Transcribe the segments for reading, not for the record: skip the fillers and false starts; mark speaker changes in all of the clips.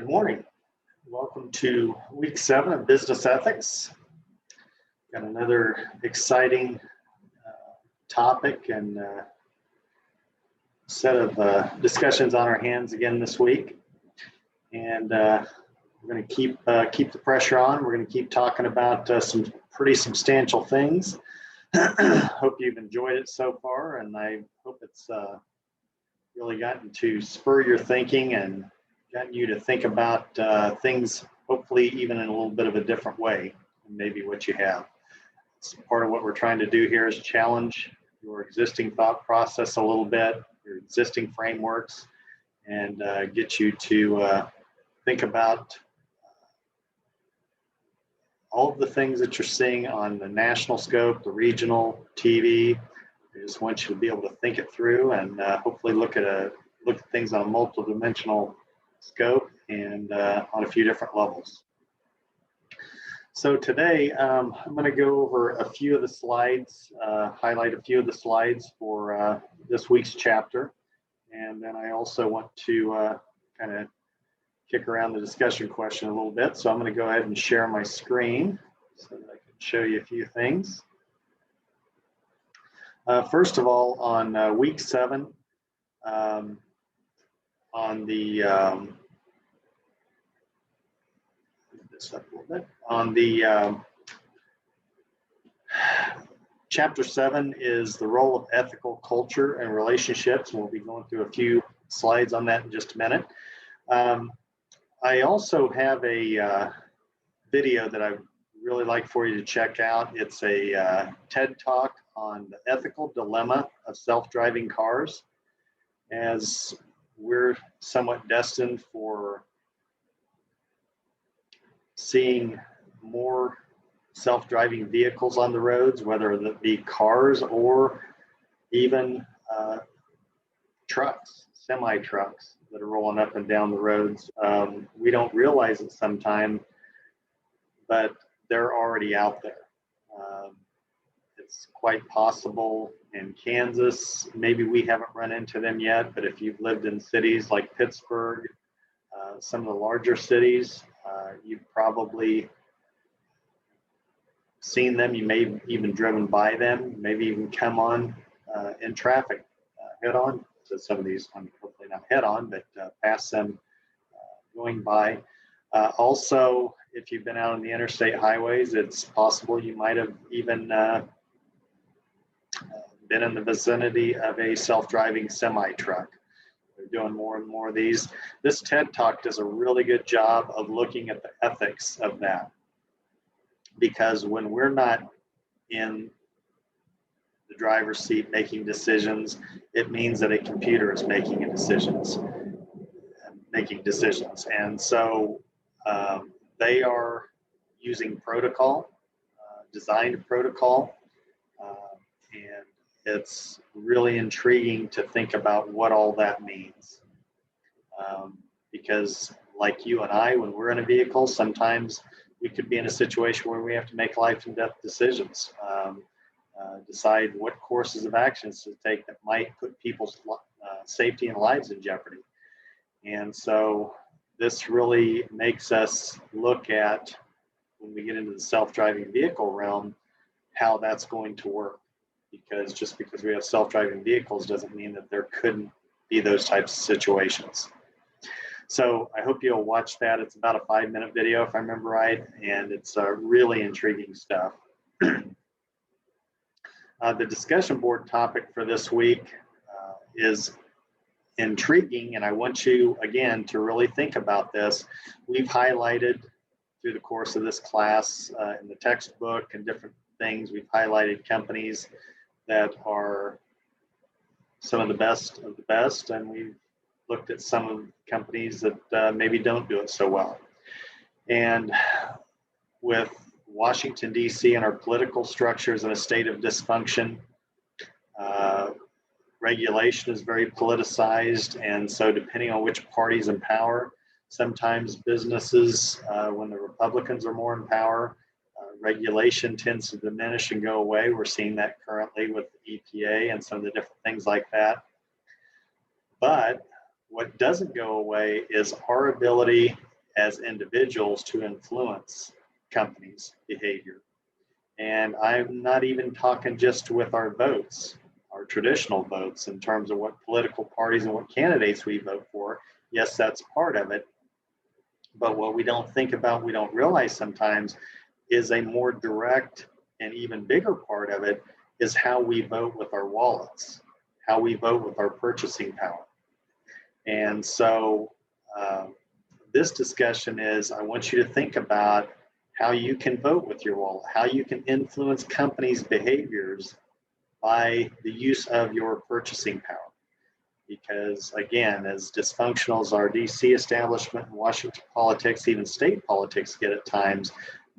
Speaker 1: Good morning. Welcome to week 7 of business ethics. Got another exciting topic and set of discussions on our hands again this week. And we're going to keep the pressure on. We're going to keep talking about some pretty substantial things. Hope you've enjoyed it so far, and I hope it's really gotten to spur your thinking and gotten you to think about things, hopefully even in a little bit of a different way than maybe what you have. It's part of what we're trying to do here is challenge your existing thought process a little bit, your existing frameworks, and get you to think about all of the things that you're seeing on the national scope, the regional, TV. I just want you to be able to think it through and hopefully look at things on a multidimensional scope and on a few different levels. So today I'm going to go over a few of the slides, highlight a few of the slides for this week's chapter, and then I also want to kind of kick around the discussion question a little bit. So I'm going to go ahead and share my screen so that I can show you a few things. First of all, on week 7, on the this up a little bit. On the chapter 7 is the role of ethical culture and relationships. We'll be going through a few slides on that in just a minute. I also have a video that I really like for you to check out. It's a TED Talk on the ethical dilemma of self-driving cars, as we're somewhat destined for seeing more self-driving vehicles on the roads, whether that be cars or even trucks, semi-trucks that are rolling up and down the roads. We don't realize it sometimes, but they're already out there. It's quite possible in Kansas, maybe we haven't run into them yet, but if you've lived in cities like Pittsburgh, some of the larger cities, you've probably seen them. You may have even driven by them, maybe even come on in traffic head on to some of these, hopefully not head on, but past them going by. Also, if you've been out on the interstate highways, it's possible you might have even been in the vicinity of a self-driving semi-truck. They're doing more and more of these. This TED Talk does a really good job of looking at the ethics of that, because when we're not in the driver's seat making decisions, it means that a computer is making decisions. And so they are using protocol, designed protocol, and it's really intriguing to think about what all that means. Because like you and I, when we're in a vehicle, sometimes we could be in a situation where we have to make life and death decisions, decide what courses of actions to take that might put people's safety and lives in jeopardy. And so this really makes us look at, when we get into the self-driving vehicle realm, how that's going to work. Because just because we have self-driving vehicles doesn't mean that there couldn't be those types of situations. So I hope you'll watch that. It's about a 5-minute video, if I remember right, and it's really intriguing stuff. The discussion board topic for this week is intriguing, and I want you, again, to really think about this. We've highlighted through the course of this class in the textbook and different things, we've highlighted companies that are some of the best, and we've looked at some of the companies that maybe don't do it so well. And with Washington, D.C. and our political structures in a state of dysfunction, regulation is very politicized, and so depending on which party's in power, sometimes businesses, when the Republicans are more in power, regulation tends to diminish and go away. We're seeing that currently with the EPA and some of the different things like that. But what doesn't go away is our ability as individuals to influence companies' behavior. And I'm not even talking just with our votes, our traditional votes in terms of what political parties and what candidates we vote for. Yes, that's part of it. But what we don't think about, we don't realize sometimes, is a more direct and even bigger part of it is how we vote with our wallets, how we vote with our purchasing power. And so this discussion is, I want you to think about how you can vote with your wallet, how you can influence companies' behaviors by the use of your purchasing power. Because again, as dysfunctional as our DC establishment and Washington politics, even state politics get at times,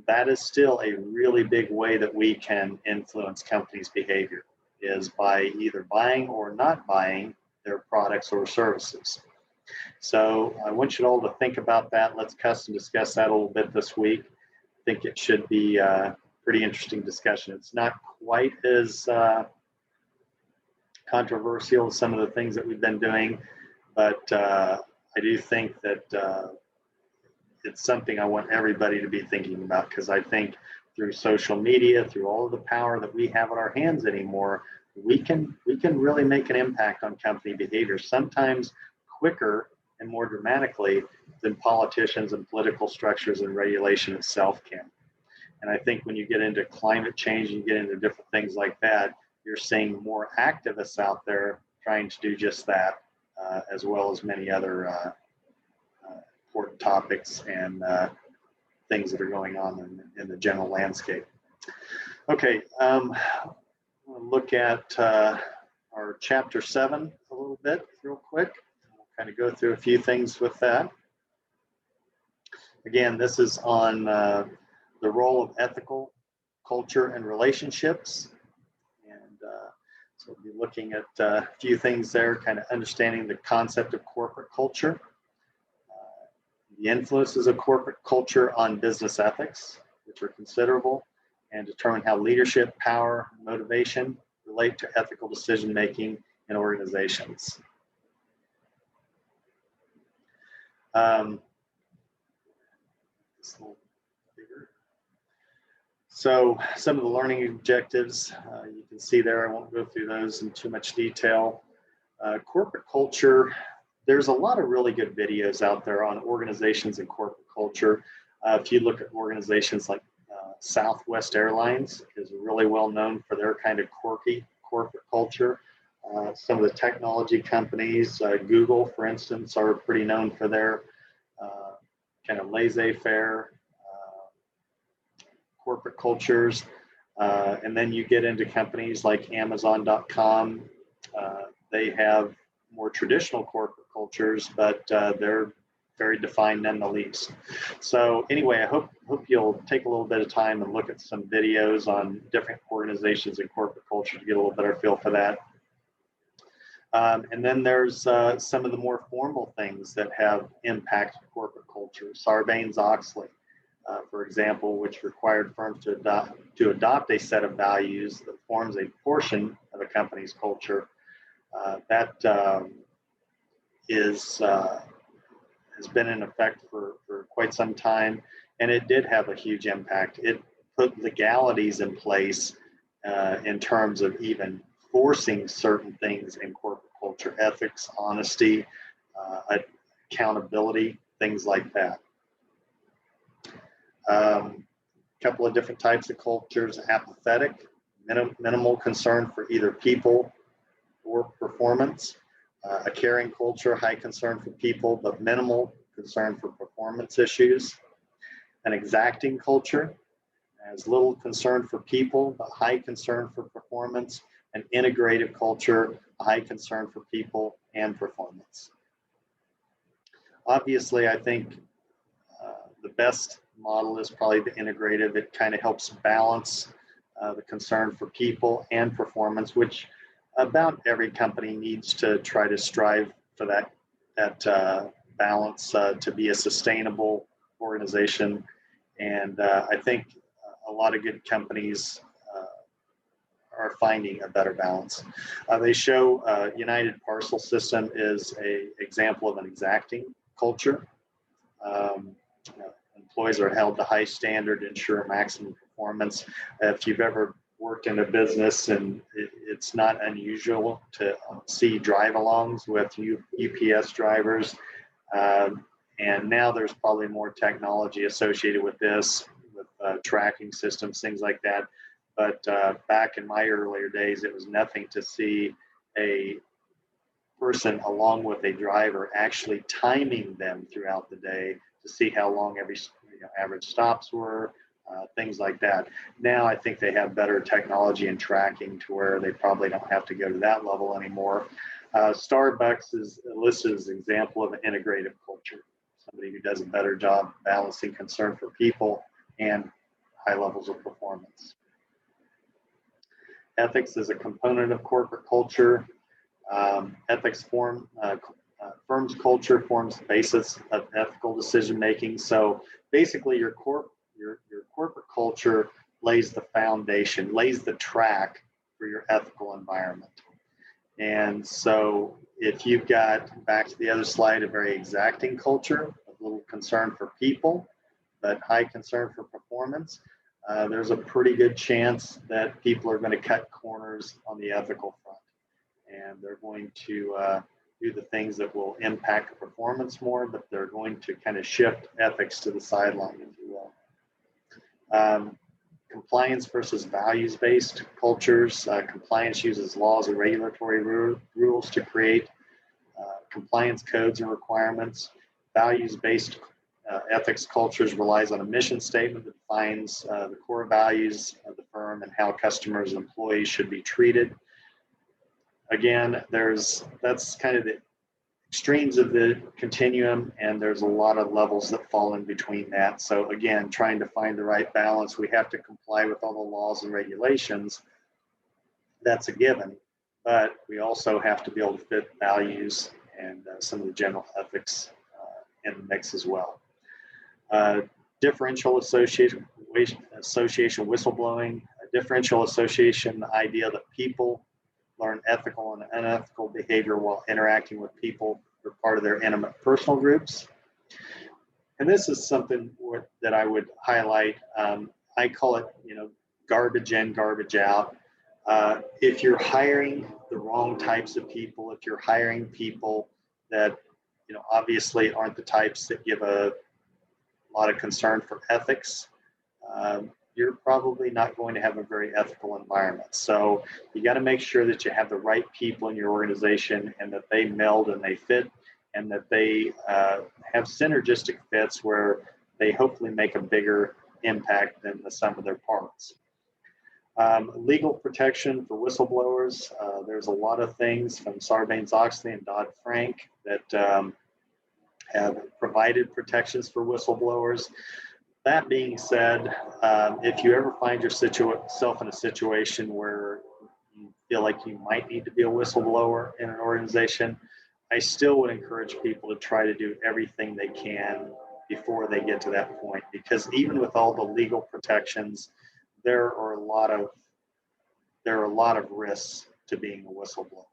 Speaker 1: that is still a really big way that we can influence companies' behavior, is by either buying or not buying their products or services. So I want you all to think about that. Let's custom discuss that a little bit this week. I think it should be a pretty interesting discussion. It's not quite as controversial as some of the things that we've been doing, but I do think that it's something I want everybody to be thinking about, because I think through social media, through all of the power that we have in our hands anymore, we can really make an impact on company behavior, sometimes quicker and more dramatically than politicians and political structures and regulation itself can. And I think when you get into climate change, you get into different things like that, you're seeing more activists out there trying to do just that, as well as many other important topics and things that are going on in the general landscape. Okay, we'll look at our chapter 7 a little bit real quick. We'll kind of go through a few things with that. Again, this is on the role of ethical culture and relationships. And so we'll be looking at a few things there, kind of understanding the concept of corporate culture, the influences of corporate culture on business ethics, which are considerable, and determine how leadership, power, and motivation relate to ethical decision-making in organizations. So some of the learning objectives, you can see there, I won't go through those in too much detail. Corporate culture, there's a lot of really good videos out there on organizations and corporate culture. If you look at organizations like Southwest Airlines is really well known for their kind of quirky corporate culture. Some of the technology companies, Google, for instance, are pretty known for their kind of laissez-faire corporate cultures. And then you get into companies like Amazon.com. They have more traditional corporate cultures, but they're very defined none the least. So anyway, I hope you'll take a little bit of time and look at some videos on different organizations and corporate culture to get a little better feel for that. And then there's some of the more formal things that have impacted corporate culture. Sarbanes-Oxley, for example, which required firms to adopt a set of values that forms a portion of a company's culture. That has been in effect for quite some time, and it did have a huge impact. It put legalities in place in terms of even forcing certain things in corporate culture: ethics, honesty, accountability, things like that. Couple of different types of cultures: apathetic, minimal concern for either people or performance; a caring culture, high concern for people but minimal concern for performance issues; an exacting culture, as little concern for people but high concern for performance; an integrative culture, a high concern for people and performance. Obviously, I think the best model is probably the integrative. It kind of helps balance the concern for people and performance, which about every company needs to try to strive for that balance to be a sustainable organization. And I think a lot of good companies are finding a better balance. They show United Parcel System is an example of an exacting culture. Employees are held to high standard to ensure maximum performance. If you've ever worked in a business, and it's not unusual to see drive-alongs with UPS drivers, and now there's probably more technology associated with this, with tracking systems, things like that. But back in my earlier days, it was nothing to see a person along with a driver actually timing them throughout the day to see how long every average stops were, things like that. Now I think they have better technology and tracking to where they probably don't have to go to that level anymore. Starbucks is listed as an example of an integrative culture, somebody who does a better job balancing concern for people and high levels of performance. Ethics is a component of corporate culture. Ethics firm's culture forms the basis of ethical decision making. So basically, your corporate culture lays the foundation, lays the track for your ethical environment. And so, if you've got, back to the other slide, a very exacting culture, a little concern for people, but high concern for performance, there's a pretty good chance that people are going to cut corners on the ethical front. And they're going to do the things that will impact performance more, but they're going to kind of shift ethics to the sideline, if you will. Compliance versus values-based cultures. Compliance uses laws and regulatory rules to create compliance codes and requirements. Values-based ethics cultures relies on a mission statement that defines the core values of the firm and how customers and employees should be treated. Again, that's kind of the extremes of the continuum, and there's a lot of levels that fall in between that. So again, trying to find the right balance. We have to comply with all the laws and regulations. That's a given, but we also have to be able to fit values and some of the general ethics in the mix as well. Differential association whistleblowing. Differential association, the idea that people learn ethical and unethical behavior while interacting with people who are part of their intimate personal groups. And this is something that I would highlight. I call it, garbage in, garbage out. If you're hiring the wrong types of people, if you're hiring people that, obviously aren't the types that give a lot of concern for ethics, you're probably not going to have a very ethical environment. So you got to make sure that you have the right people in your organization and that they meld and they fit and that they have synergistic fits where they hopefully make a bigger impact than the sum of their parts. Legal protection for whistleblowers. There's a lot of things from Sarbanes-Oxley and Dodd-Frank that have provided protections for whistleblowers. That being said, if you ever find yourself in a situation where you feel like you might need to be a whistleblower in an organization, I still would encourage people to try to do everything they can before they get to that point, because even with all the legal protections, there are a lot of risks to being a whistleblower.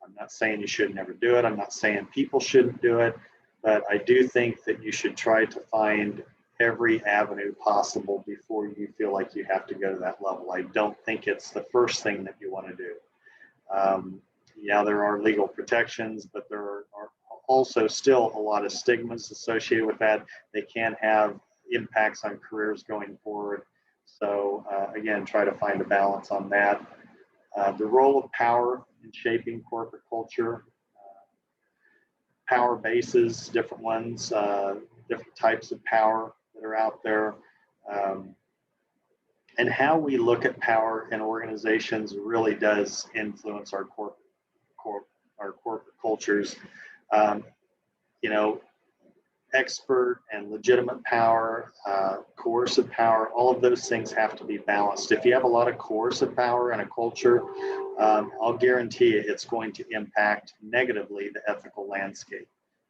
Speaker 1: I'm not saying you should never do it. I'm not saying people shouldn't do it, but I do think that you should try to find every avenue possible before you feel like you have to go to that level. I don't think it's the first thing that you want to do. Yeah, there are legal protections, but there are also still a lot of stigmas associated with that. They can have impacts on careers going forward. So again, try to find a balance on that. The role of power in shaping corporate culture. Power bases, different ones, different types of power that are out there, and how we look at power in organizations really does influence our corporate cultures. Expert and legitimate power, coercive power, all of those things have to be balanced. If you have a lot of coercive power in a culture, I'll guarantee you it's going to impact negatively the ethical landscape.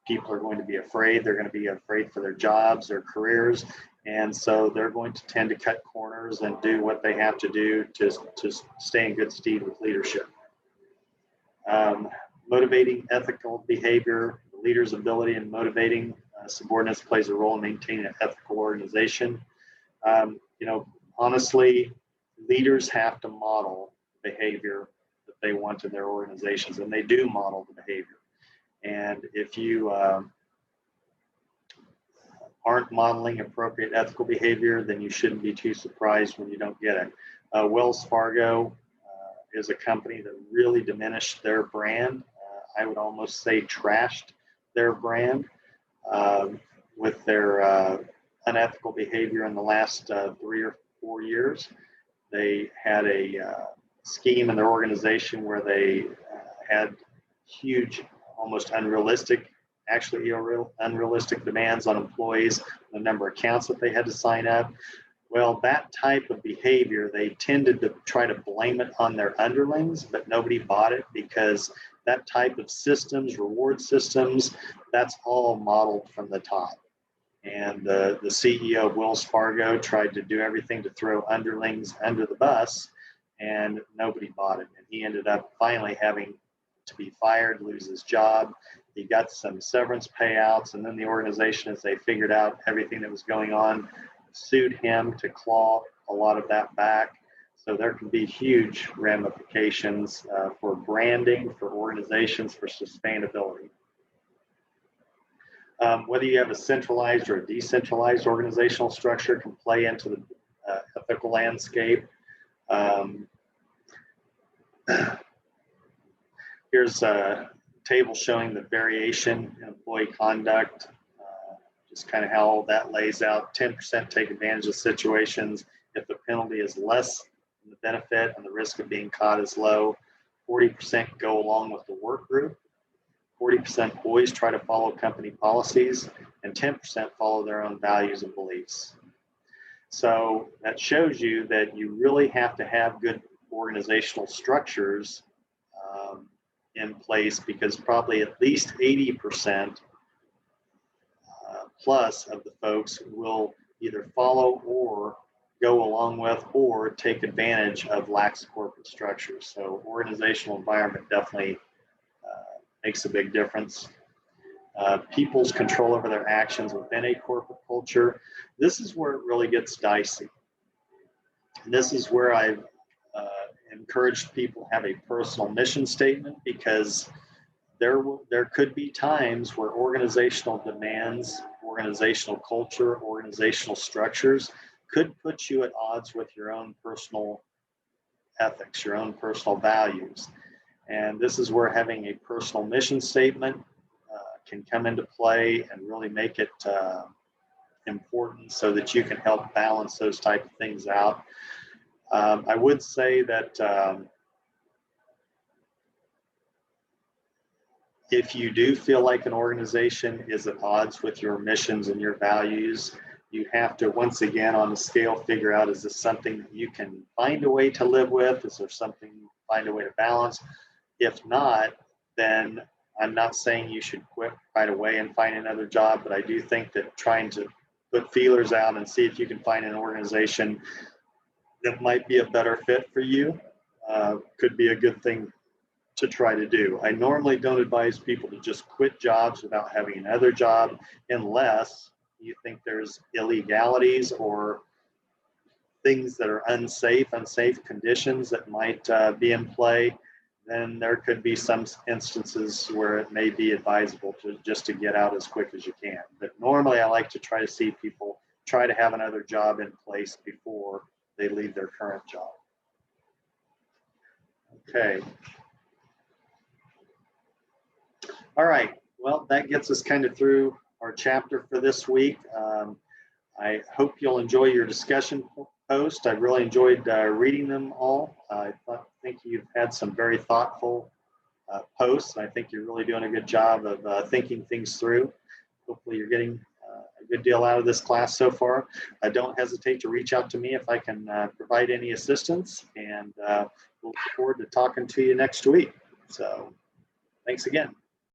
Speaker 1: People are going to be afraid. They're going to be afraid for their jobs, their careers, and so they're going to tend to cut corners and do what they have to do to stay in good stead with leadership. Motivating ethical behavior, the leader's ability in motivating subordinates plays a role in maintaining an ethical organization. You know, honestly, leaders have to model behavior that they want in their organizations, and they do model the behavior. And if you aren't modeling appropriate ethical behavior, then you shouldn't be too surprised when you don't get it. Wells Fargo is a company that really diminished their brand. I would almost say trashed their brand with their unethical behavior in the last 3 or 4 years. They had a scheme in their organization where they had huge, almost unrealistic, actually unrealistic demands on employees, the number of accounts that they had to sign up. Well, that type of behavior, they tended to try to blame it on their underlings, but nobody bought it because that type of systems, reward systems, that's all modeled from the top. And the CEO of Wells Fargo tried to do everything to throw underlings under the bus, and nobody bought it. And he ended up finally having to be fired, lose his job. He got some severance payouts, and then the organization, as they figured out everything that was going on, sued him to claw a lot of that back. So there can be huge ramifications for branding, for organizations, for sustainability. Whether you have a centralized or a decentralized organizational structure can play into the ethical landscape. Here's a table showing the variation in employee conduct, just kind of how that lays out. 10% take advantage of situations if the penalty is less than the benefit and the risk of being caught is low. 40% go along with the work group. 40% always try to follow company policies, and 10% follow their own values and beliefs. So that shows you that you really have to have good organizational structures in place, because probably at least 80% plus of the folks will either follow or go along with or take advantage of lax corporate structures. So organizational environment definitely makes a big difference. People's control over their actions within a corporate culture. This is where it really gets dicey. And this is where I've encouraged people to have a personal mission statement, because there could be times where organizational demands, organizational culture, organizational structures could put you at odds with your own personal ethics, your own personal values. And this is where having a personal mission statement can come into play and really make it important, so that you can help balance those type of things out. I would say that if you do feel like an organization is at odds with your missions and your values, you have to, once again, on the scale, figure out, is this something that you can find a way to live with? Is there something you find a way to balance? If not, then I'm not saying you should quit right away and find another job, but I do think that trying to put feelers out and see if you can find an organization that might be a better fit for you could be a good thing to try to do. I normally don't advise people to just quit jobs without having another job, unless you think there's illegalities or things that are unsafe conditions that might be in play. Then there could be some instances where it may be advisable just to get out as quick as you can. But normally I like to try to see people try to have another job in place before they leave their current job. Okay. All right, well, that gets us kind of through our chapter for this week. I hope you'll enjoy your discussion post. I really enjoyed reading them all. I think you've had some very thoughtful posts. I think you're really doing a good job of thinking things through. Hopefully you're getting a good deal out of this class so far. Don't hesitate to reach out to me if I can provide any assistance, and we'll look forward to talking to you next week. So thanks again.